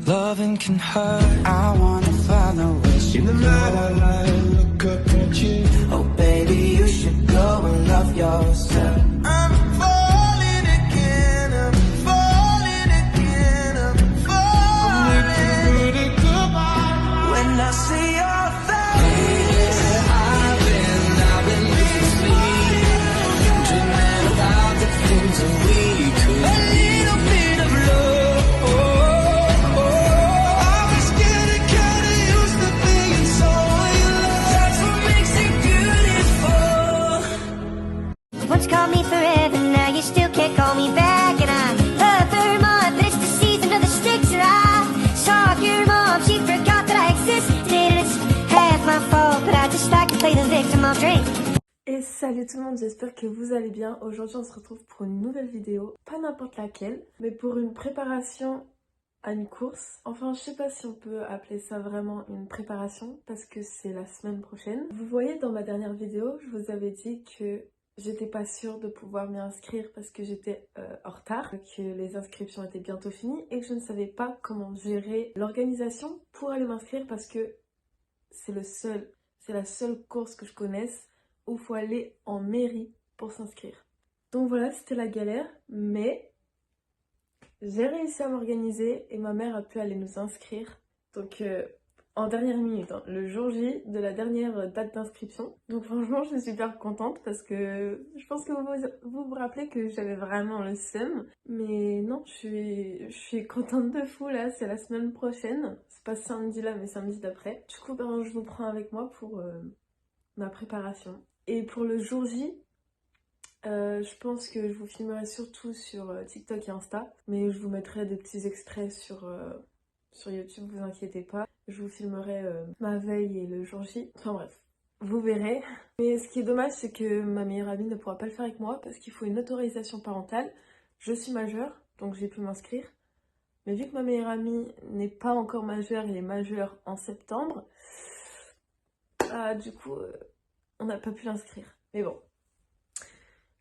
Loving can hurt. I wanna follow us. In the night I lie and look up at you. Oh baby, you should go and love yourself. I'm falling again, I'm falling again, I'm falling. When I see your face, I've been losing sleep, dreaming about the things that we could. A little bit of love. Once called me forever, now you still can't call me back. And I'm a third month, but it's the season of the sticks. And I saw your mom, she forgot that I existed. And it's half my fault, but I just like to play the victim of drink. Et salut tout le monde, j'espère que vous allez bien. Aujourd'hui on se retrouve pour une nouvelle vidéo, pas n'importe laquelle, mais pour une préparation à une course. Enfin, je sais pas si on peut appeler ça vraiment une préparation, parce que c'est la semaine prochaine. Vous voyez, dans ma dernière vidéo, je vous avais dit que j'étais pas sûre de pouvoir m'y inscrire parce que j'étais en retard, que les inscriptions étaient bientôt finies et que je ne savais pas comment gérer l'organisation pour aller m'inscrire parce que c'est la seule course que je connaisse où il faut aller en mairie pour s'inscrire. Donc voilà, c'était la galère, mais j'ai réussi à m'organiser et ma mère a pu aller nous inscrire. Donc en dernière minute, hein, le jour J de la dernière date d'inscription. Donc franchement, je suis super contente parce que je pense que vous rappelez que j'avais vraiment le seum. Mais non, je suis contente de fou là, c'est la semaine prochaine. C'est pas samedi là, mais samedi d'après. Du coup, ben, je vous prends avec moi pour ma préparation. Et pour le jour J, je pense que je vous filmerai surtout sur TikTok et Insta. Mais je vous mettrai des petits extraits sur YouTube, vous inquiétez pas. Je vous filmerai ma veille et le jour J. Enfin bref, vous verrez. Mais ce qui est dommage, c'est que ma meilleure amie ne pourra pas le faire avec moi parce qu'il faut une autorisation parentale. Je suis majeure, donc j'ai pu m'inscrire. Mais vu que ma meilleure amie n'est pas encore majeure, elle est majeure en septembre, du coup, on n'a pas pu l'inscrire. Mais bon,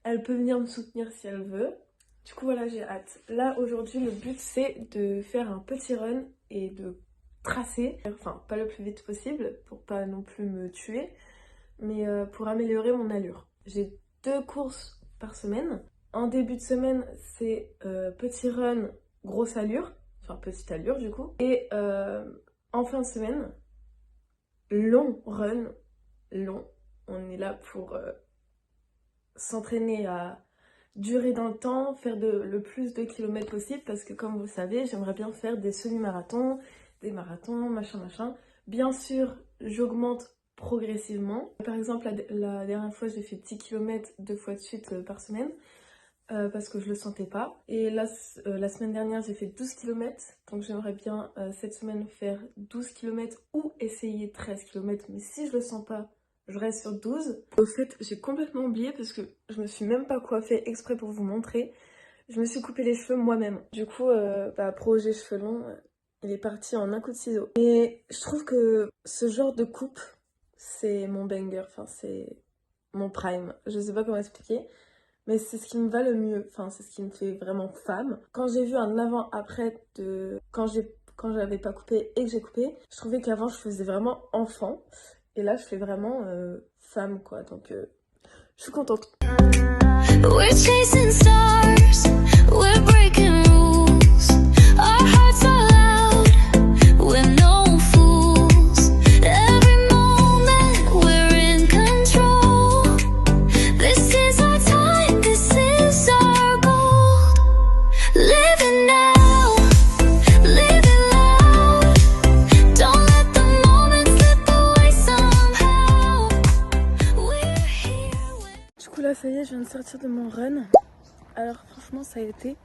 elle peut venir me soutenir si elle veut. Du coup, voilà, j'ai hâte. Là, aujourd'hui, le but, c'est de faire un petit run et de tracer, enfin pas le plus vite possible pour pas non plus me tuer, mais pour améliorer mon allure. J'ai 2 courses par semaine. En début de semaine, c'est petit run, grosse allure, enfin petite allure du coup. Et en fin de semaine, long run, long. On est là pour s'entraîner à durer dans le temps, faire le plus de kilomètres possible parce que comme vous le savez, j'aimerais bien faire des semi-marathons, des marathons, machin. Bien sûr, j'augmente progressivement. Par exemple, la dernière fois, j'ai fait 10 km 2 fois de suite par semaine parce que je le sentais pas. Et là, la semaine dernière, j'ai fait 12 km. Donc j'aimerais bien cette semaine faire 12 km ou essayer 13 km. Mais si je le sens pas, je reste sur 12. Au fait, j'ai complètement oublié parce que je me suis même pas coiffée exprès pour vous montrer. Je me suis coupé les cheveux moi-même. Du coup, projet cheveux longs, il est parti en un coup de ciseau. Et je trouve que ce genre de coupe, c'est mon banger, enfin c'est mon prime. Je sais pas comment expliquer, mais c'est ce qui me va le mieux. Enfin, c'est ce qui me fait vraiment femme. Quand j'ai vu un avant-après de quand j'avais pas coupé et que j'ai coupé, je trouvais qu'avant je faisais vraiment enfant. Et là, je fais vraiment femme, quoi. Donc, je suis contente. We're chasing stars, we're breaking rules. Our hearts are loud, we're no fools. Every moment we're in control. This is our time, this is our goal. Living now, living loud. Don't let the moment slip away somehow. We're here. Du coup, là, ça y est, je viens de sortir de mon run. Alors, franchement, ça a été.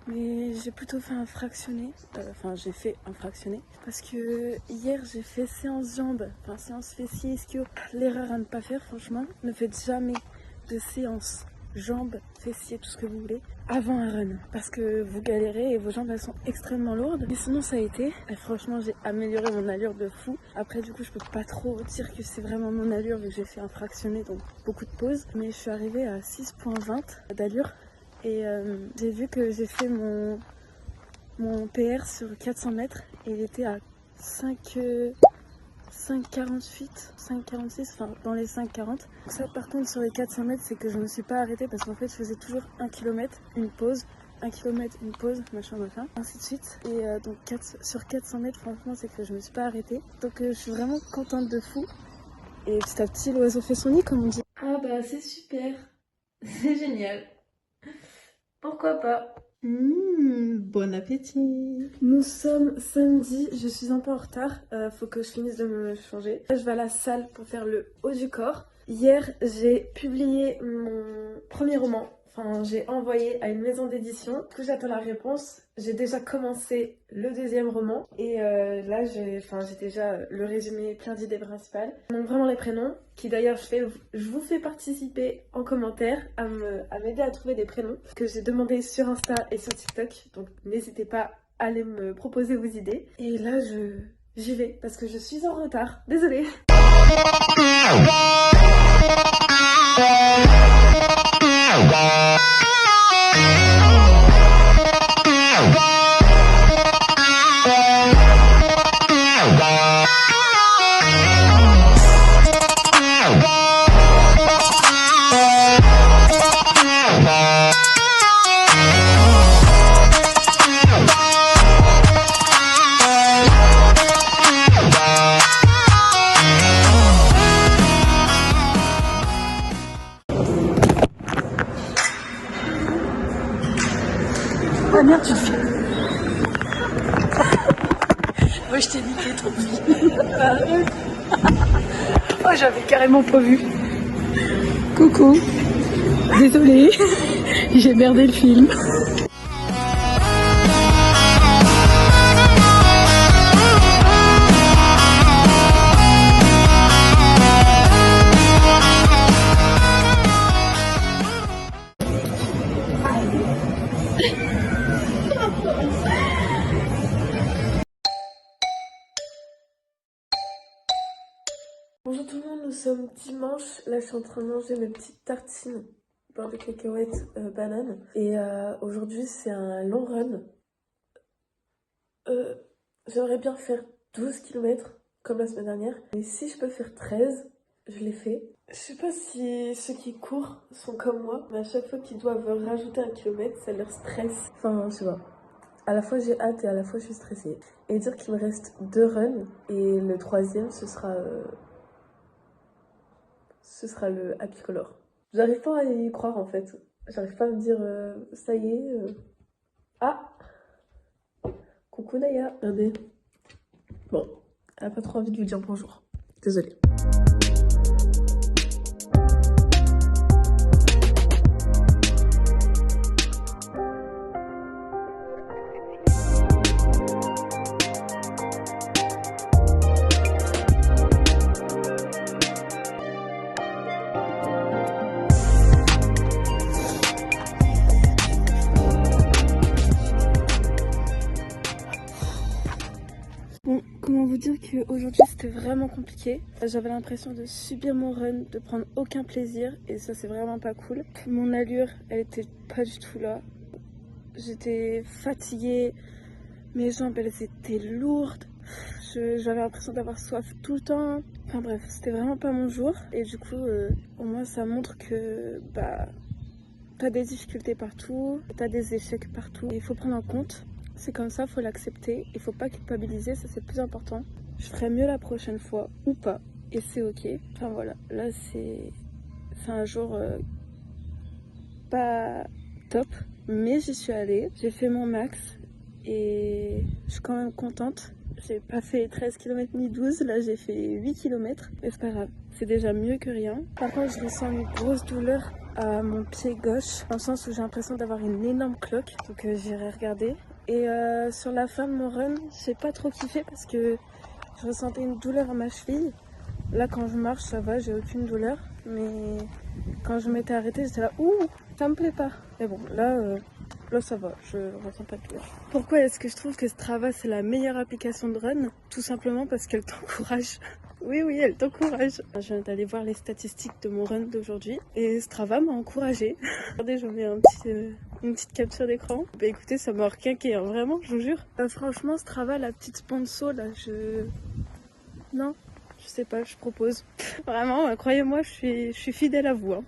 Mais j'ai plutôt fait un fractionné. Enfin, j'ai fait un fractionné. Parce que hier, j'ai fait séance jambes. Enfin, séance fessiers, ischio. L'erreur à ne pas faire, franchement. Ne faites jamais de séance jambes, fessiers, tout ce que vous voulez, avant un run. Parce que vous galérez et vos jambes, elles sont extrêmement lourdes. Mais sinon, ça a été. Et franchement, j'ai amélioré mon allure de fou. Après, du coup, je peux pas trop dire que c'est vraiment mon allure vu que j'ai fait un fractionné, donc beaucoup de pauses. Mais je suis arrivée à 6,20 d'allure. Et j'ai vu que j'ai fait mon mon PR sur 400 mètres et il était à 5,48, 5,46, enfin dans les 5,40. Ça par contre sur les 400 mètres c'est que je ne me suis pas arrêtée parce qu'en fait je faisais toujours 1 km, une pause, 1 km, une pause, machin, ainsi de suite. Et donc sur 400 mètres franchement c'est que je me suis pas arrêtée. Donc je suis vraiment contente de fou. Et petit à petit l'oiseau fait son nid comme on dit. Ah bah c'est super, c'est génial. Pourquoi pas? Bon appétit. Nous sommes samedi, je suis un peu en retard, faut que je finisse de me changer. Je vais à la salle pour faire le haut du corps. Hier, j'ai publié mon premier roman, enfin j'ai envoyé à une maison d'édition. Du coup j'attends la réponse, j'ai déjà commencé le deuxième roman et là j'ai déjà le résumé, plein d'idées principales. Donc vraiment les prénoms, qui d'ailleurs je vous fais participer en commentaire à m'aider à trouver des prénoms que j'ai demandé sur Insta et sur TikTok. Donc n'hésitez pas à aller me proposer vos idées. Et là j'y vais parce que je suis en retard, désolée. Ah merde, tu le fais. Moi je t'ai niqué trop vite. Oh j'avais carrément pas vu. Coucou. Désolée, j'ai merdé le film. Bonjour tout le monde, nous sommes dimanche. Là je suis en train de manger mes petites tartines beurre de cacahuètes banane. Et aujourd'hui c'est un long run. J'aimerais bien faire 12 km comme la semaine dernière. Mais si je peux faire 13, je l'ai fait. Je sais pas si ceux qui courent sont comme moi, mais à chaque fois qu'ils doivent rajouter 1 kilomètre, ça leur stresse. Enfin, je sais pas. À la fois j'ai hâte et à la fois je suis stressée. Et dire qu'il me reste 2 runs et le troisième ce sera le Happy Color. J'arrive pas à y croire en fait. J'arrive pas à me dire ça y est. Ah, coucou Naya. Regardez. Bon, elle a pas trop envie de vous dire bonjour. Désolée. Bon, comment vous dire qu'aujourd'hui c'était vraiment compliqué. J'avais l'impression de subir mon run, de prendre aucun plaisir et ça c'est vraiment pas cool. Mon allure, elle était pas du tout là. J'étais fatiguée, mes jambes elles étaient lourdes. J'avais l'impression d'avoir soif tout le temps. Enfin bref, c'était vraiment pas mon jour. Et du coup, au moins ça montre que t'as des difficultés partout, t'as des échecs partout. Il faut prendre en compte. C'est comme ça, faut l'accepter. Il faut pas culpabiliser, ça c'est le plus important. Je ferai mieux la prochaine fois ou pas. Et c'est ok. Enfin voilà, là c'est un jour pas top. Mais j'y suis allée, j'ai fait mon max. Et je suis quand même contente. J'ai pas fait 13 km ni 12, là j'ai fait 8 km. Mais c'est pas grave, c'est déjà mieux que rien. Par contre, je ressens une grosse douleur à mon pied gauche, dans le sens où j'ai l'impression d'avoir une énorme cloque. Donc j'irai regarder. Et sur la fin de mon run, j'ai pas trop kiffé parce que je ressentais une douleur à ma cheville. Là quand je marche ça va, j'ai aucune douleur. Mais quand je m'étais arrêtée, j'étais là, ouh, ça me plaît pas. Mais bon, là ça va, je ressens pas de douleur. Pourquoi est-ce que je trouve que Strava c'est la meilleure application de run? Tout simplement parce qu'elle t'encourage Oui, elle t'encourage. Je viens d'aller voir les statistiques de mon run d'aujourd'hui et Strava m'a encouragée. Regardez, je mets une petite capture d'écran. Bah écoutez, ça m'a requinqué, hein, vraiment, je vous jure. Franchement, Strava, la petite sponsor là, non, je sais pas, je propose. Vraiment, croyez-moi, je suis fidèle à vous. Hein.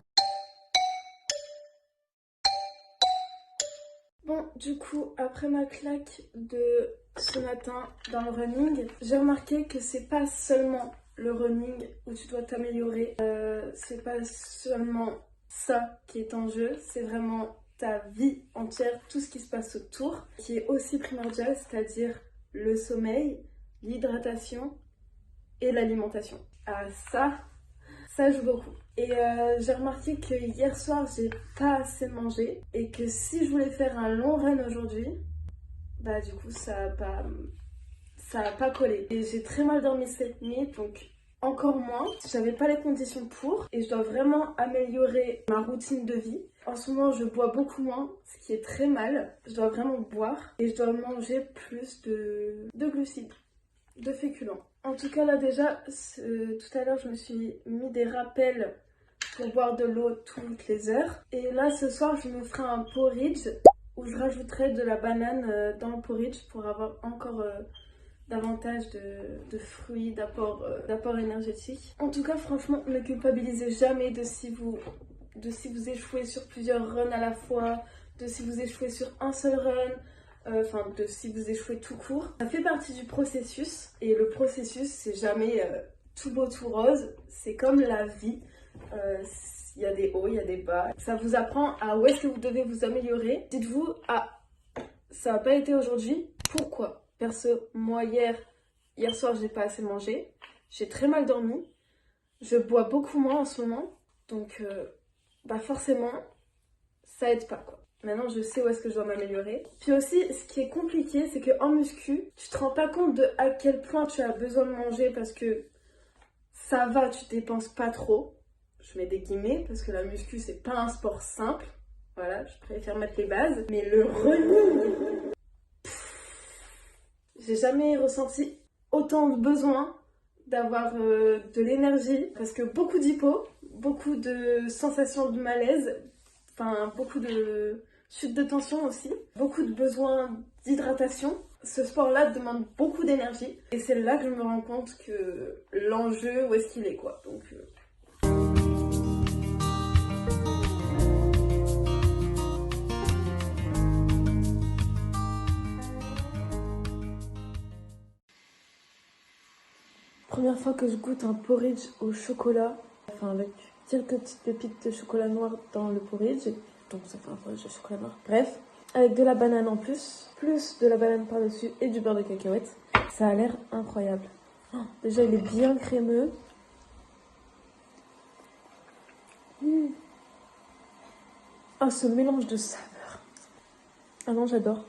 Bon, du coup, après ma claque de ce matin dans le running, j'ai remarqué que c'est pas seulement le running où tu dois t'améliorer, c'est pas seulement ça qui est en jeu, c'est vraiment ta vie entière, tout ce qui se passe autour, qui est aussi primordial, c'est-à-dire le sommeil, l'hydratation et l'alimentation. Ah ça joue beaucoup. Et j'ai remarqué que hier soir, j'ai pas assez mangé et que si je voulais faire un long run aujourd'hui, bah du coup ça a pas collé. Et j'ai très mal dormi cette nuit, donc encore moins. J'avais pas les conditions pour et je dois vraiment améliorer ma routine de vie. En ce moment, je bois beaucoup moins, ce qui est très mal. Je dois vraiment boire et je dois manger plus de glucides, de féculents. En tout cas là déjà, tout à l'heure je me suis mis des rappels pour boire de l'eau toutes les heures. Et là ce soir je me ferai un porridge où je rajouterai de la banane dans le porridge pour avoir encore davantage de fruits, d'apport énergétique. En tout cas franchement ne culpabilisez jamais de si vous échouez sur plusieurs runs à la fois, de si vous échouez sur un seul run. De si vous échouez tout court. Ça fait partie du processus et le processus c'est jamais tout beau tout rose, c'est comme la vie, il y a des hauts, il y a des bas. Ça vous apprend à où est-ce que vous devez vous améliorer. Dites-vous, ah, ça n'a pas été aujourd'hui, pourquoi? Perso, moi hier soir j'ai pas assez mangé, j'ai très mal dormi, je bois beaucoup moins en ce moment, donc forcément ça aide pas quoi. Maintenant, je sais où est-ce que je dois m'améliorer. Puis aussi, ce qui est compliqué, c'est qu'en muscu, tu te rends pas compte de à quel point tu as besoin de manger parce que ça va, tu dépenses pas trop. Je mets des guillemets parce que la muscu, c'est pas un sport simple. Voilà, je préfère mettre les bases. Mais le running, j'ai jamais ressenti autant de besoin d'avoir de l'énergie parce que beaucoup d'hypo, beaucoup de sensations de malaise, beaucoup de chute de tension aussi, beaucoup de besoins d'hydratation. Ce sport-là demande beaucoup d'énergie et c'est là que je me rends compte que l'enjeu, où est-ce qu'il est quoi. Donc première fois que je goûte un porridge au chocolat, avec quelques petites pépites de chocolat noir dans le porridge. Donc ça fait un porridge de chocolat noir. Bref, avec de la banane en plus de la banane par-dessus et du beurre de cacahuète. Ça a l'air incroyable. Oh, déjà, il est bien crémeux. Ah, ce mélange de saveurs. Ah non, j'adore.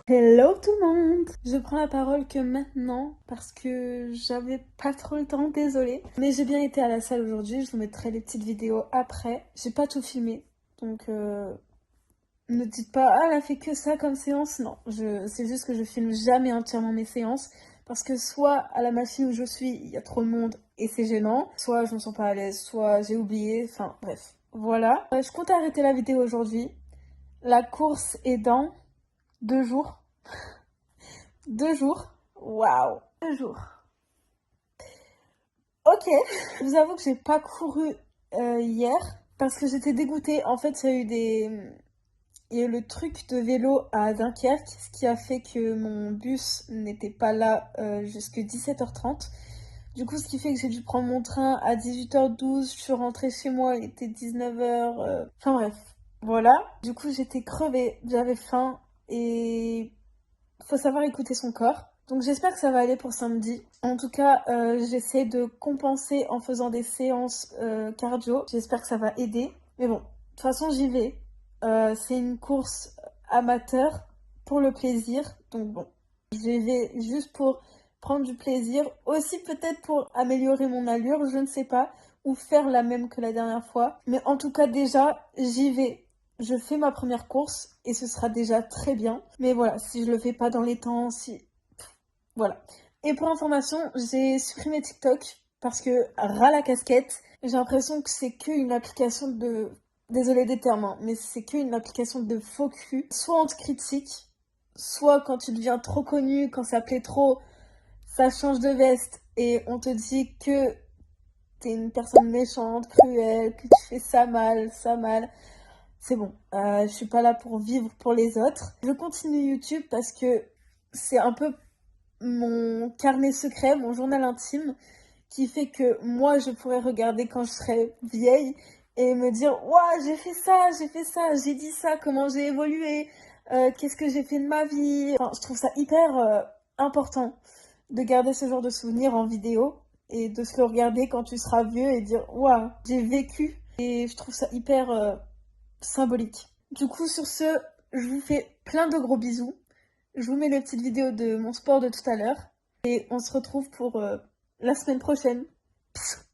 Hello tout le monde! Je prends la parole que maintenant parce que j'avais pas trop le temps, désolée. Mais j'ai bien été à la salle aujourd'hui, je vous mettrai les petites vidéos après. J'ai pas tout filmé, donc ne dites pas « Ah, elle a fait que ça comme séance ». Non, c'est juste que je filme jamais entièrement mes séances parce que soit à la machine où je suis, il y a trop de monde et c'est gênant, soit je me sens pas à l'aise, soit j'ai oublié, enfin bref. Voilà, je compte arrêter la vidéo aujourd'hui. La course est dans 2 jours. 2 jours. Waouh. 2 jours. Ok. Je vous avoue que j'ai pas couru hier. parce que j'étais dégoûtée. En fait, il y a eu le truc de vélo à Dunkerque, ce qui a fait que mon bus n'était pas là jusqu'à 17h30. Du coup, ce qui fait que j'ai dû prendre mon train à 18h12. Je suis rentrée chez moi, il était 19h. Enfin bref, voilà. Du coup, j'étais crevée, j'avais faim et faut savoir écouter son corps. Donc j'espère que ça va aller pour samedi. En tout cas, j'essaie de compenser en faisant des séances cardio. J'espère que ça va aider. Mais bon, de toute façon, j'y vais. C'est une course amateur pour le plaisir. Donc bon, j'y vais juste pour prendre du plaisir. Aussi peut-être pour améliorer mon allure, je ne sais pas. Ou faire la même que la dernière fois. Mais en tout cas, déjà, j'y vais. Je fais ma première course et ce sera déjà très bien. Mais voilà, si je le fais pas dans les temps, voilà. Et pour information, j'ai supprimé TikTok parce que, ras la casquette, j'ai l'impression que c'est qu'une application de... Désolée des termes, hein, mais c'est qu'une application de faux cul. Soit on te critique, soit quand tu deviens trop connu, quand ça plaît trop, ça change de veste et on te dit que t'es une personne méchante, cruelle, que tu fais ça mal, ça mal. C'est bon, je suis pas là pour vivre pour les autres. Je continue YouTube parce que c'est un peu mon carnet secret, mon journal intime, qui fait que moi je pourrais regarder quand je serai vieille et me dire ouah, j'ai fait ça, j'ai dit ça, comment j'ai évolué, qu'est-ce que j'ai fait de ma vie. Enfin, je trouve ça hyper important de garder ce genre de souvenirs en vidéo et de se le regarder quand tu seras vieux et dire ouah, j'ai vécu. Et je trouve ça hyper symbolique. Du coup, sur ce, je vous fais plein de gros bisous. Je vous mets les petites vidéos de mon sport de tout à l'heure. Et on se retrouve pour la semaine prochaine. Bisous.